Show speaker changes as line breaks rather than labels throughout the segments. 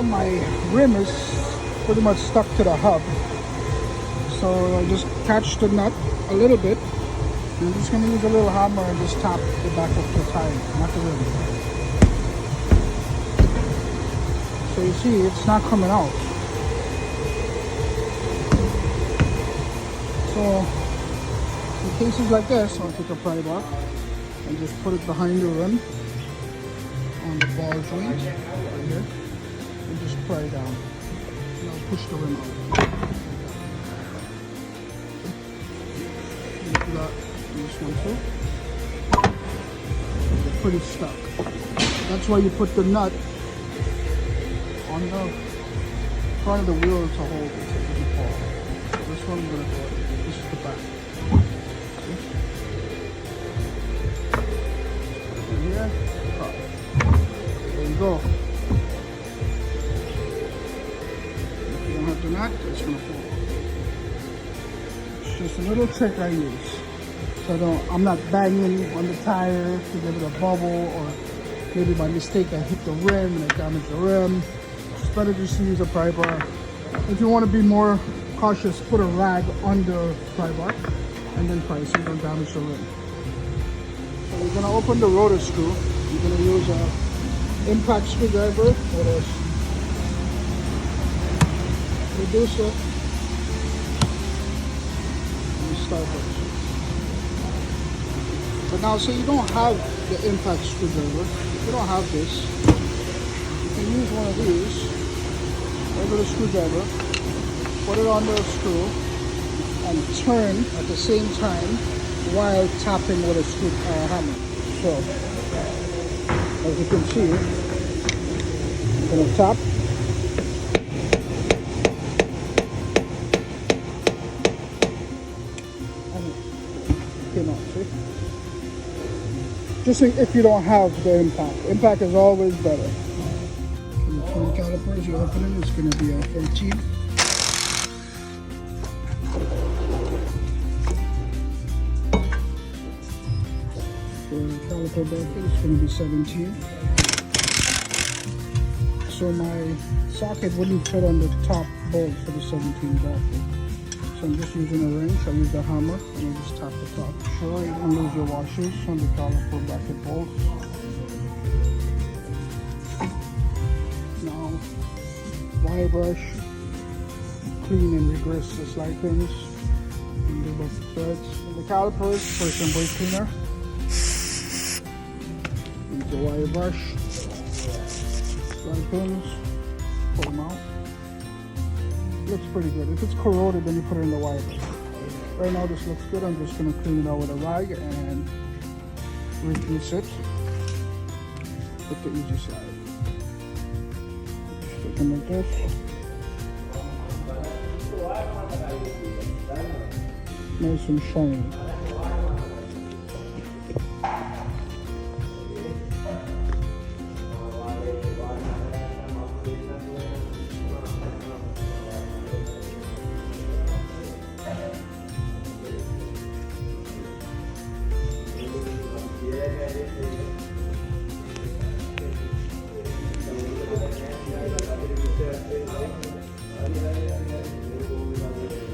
now my rim is pretty much stuck to the hub. So I just catch the nut a little bit. I'm just going to use a little hammer and just tap the back of the tire, not the rim. So you see, it's not coming out. So in cases like this, I'll take a pry bar and just put it behind the rim on the ball joint right here, and just pry down. And I'll push the rim out. Do that. This one too. They're pretty stuck. That's why you put the nut on the front of the wheel to hold it so it doesn't fall. So this one I'm gonna go. This is the back. See? Put it here. There you go. If you don't have the nut, it's gonna fall. It's just a little trick I use. So I'm not banging on the tire to give it a bubble, or maybe by mistake I hit the rim and I damage the rim. It's better just to use a pry bar. If you want to be more cautious, put a rag on the pry bar and then pry so you don't damage the rim. So you're going to open the rotor screw. You're going to use an impact screwdriver with a reducer and start it. But now, say you don't have the impact screwdriver, if you don't have this, you can use one of these, regular screwdriver, put it on the screw, and turn at the same time while tapping with a screw hammer. So, as you can see, I'm going to tap. And it came out, see? Just if you don't have the impact. Impact is always better. For the front calipers, you open it, it's going to be a 14. For the caliper bracket, it's going to be 17. So my socket wouldn't fit on the top bolt for the 17 bracket. So I'm just using a wrench. I use the hammer and I just tap the top. Sure, you don't lose your washers on the caliper bracket bolts. Now, wire brush, clean and regress the slide pins and do both the threads. And the calipers, first and brake cleaner. Use the wire brush, slide pins, pull them out. Looks pretty good. If it's corroded, then you put it in the wire brush. Right now this looks good. I'm just going to clean it out with a rag and replace it with the easy side. Stick them like this. Nice and shiny.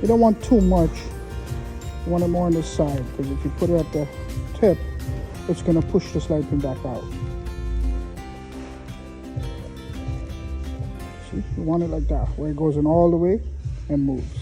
You don't want too much. You want it more on the side, because if you put it at the tip, it's going to push the slide pin back out. See, you want it like that, where it goes in all the way and moves.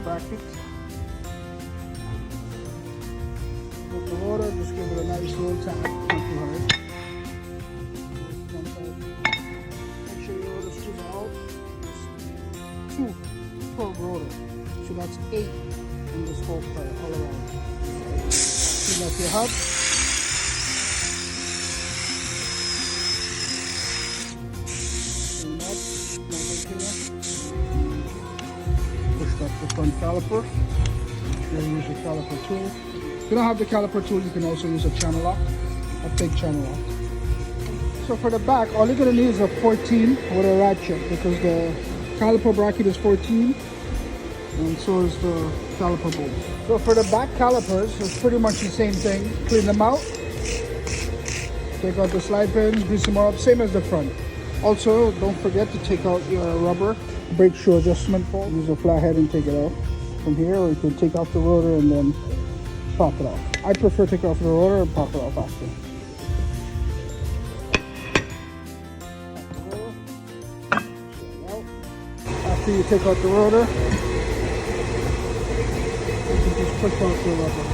Bracket. With the rotor, just give it a nice little tap. Not too hard. Make sure your rotor screws are out. There's 2 per rotor, so that's 8 in this whole part all around. Clean up your hub. Clean up. Push back the front caliper. You're going to use your caliper tool. If you don't have the caliper tool, you can also use a channel lock, a big channel lock. So for the back, all you're going to need is a 14 with a ratchet, because the caliper bracket is 14 and so is the caliper bolt. So for the back calipers, it's pretty much the same thing. Clean them out, take out the slide pins, grease them up, same as the front. Also, don't forget to take out your rubber brake shoe adjustment bolt. Use a flathead and take it off from here, or you can take off the rotor and then pop it off. I prefer to take off the rotor and pop it off after. After you take out the rotor, you can just push off the rubber.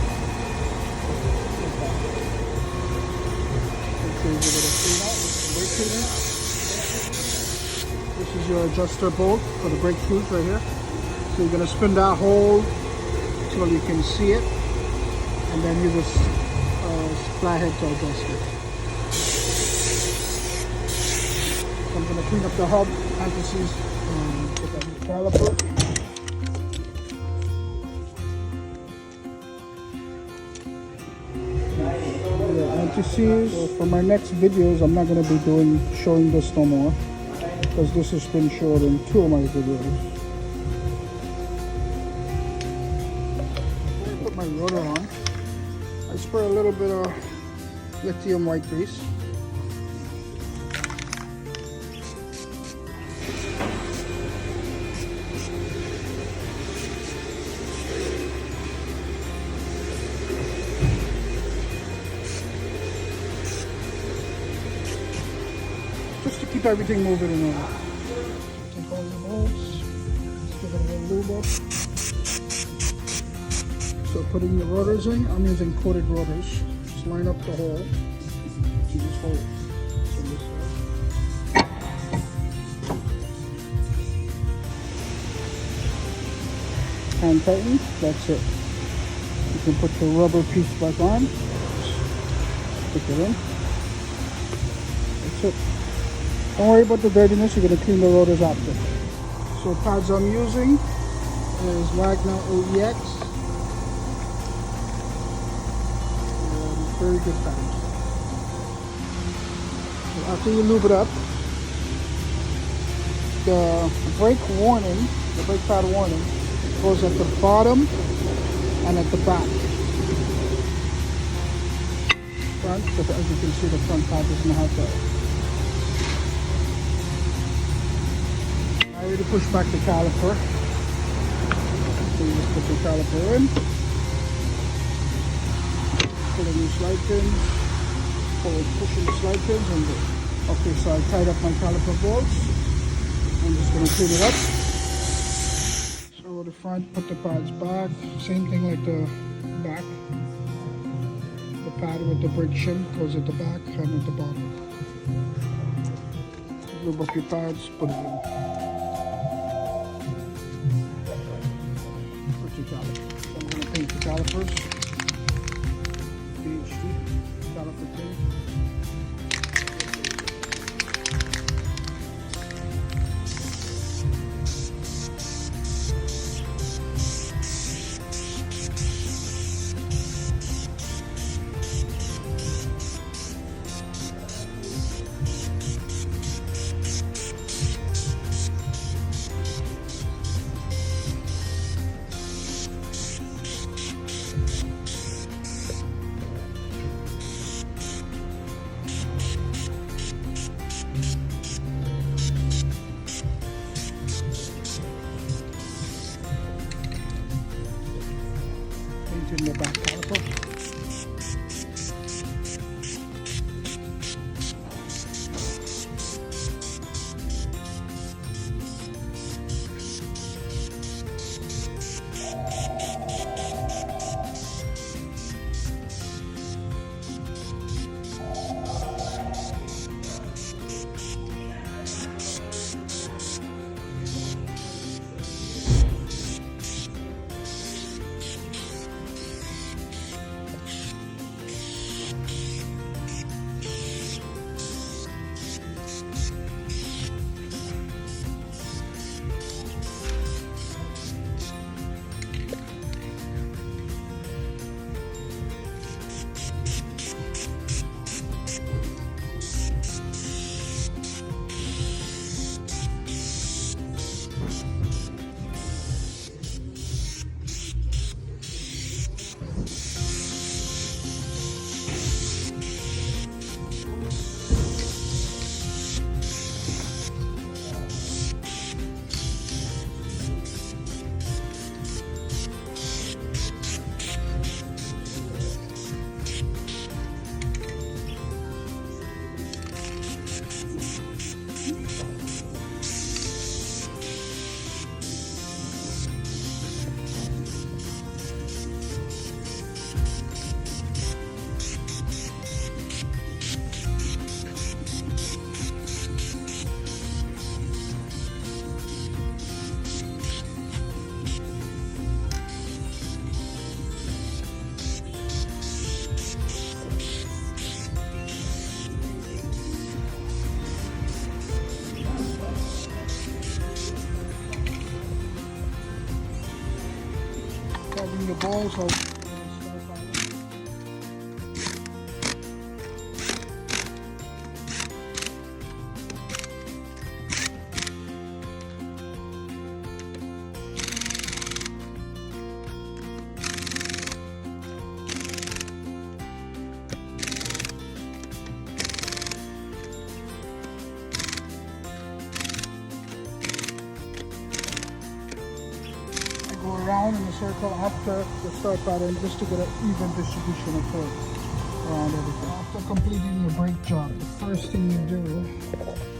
Make sure you give it a clean out with some brake cleaner. This is your adjuster bolt for the brake shoes right here. So you're going to spin that hole until you can see it, and then use this flathead to adjust it. So I'm going to clean up the hub, anti-seize, put that in the caliper. Anti-seize. So for my next videos, I'm not going to be showing this no more, because this has been showed in 2 of my videos. Before I put my rotor on, I spray a little bit of lithium white grease. Just to keep everything moving in order. Take all the bolts, give it a little lube up. So putting the rotors in, I'm using coated rotors. Just line up the hole to this hole. So this hand tighten, that's it. You can put your rubber piece back on, stick it in. That's it. Don't worry about the dirtiness, you're going to clean the rotors after. So pads I'm using is Wagner OEX. Very good pads. So after you lube it up, the brake warning, the brake pad warning, goes at the bottom and at the back. Front, but as you can see, the front pad doesn't have that. Now to push back the caliper. So you just put the caliper in. Pull in your slide pins. Push in the slide pins and go. Okay, so I tied up my caliper bolts. I'm just going to clean it up. So the front, put the pads back. Same thing like the back. The pad with the brake shim goes at the back and at the bottom. Lube up your pads, put it in. Caliper. So I'm going to paint the calipers. PhD caliper paint. In the back caliper. ball, so go around in a circle after the start pattern just to get an even distribution of torque around everything. After completing your brake job, the first thing you do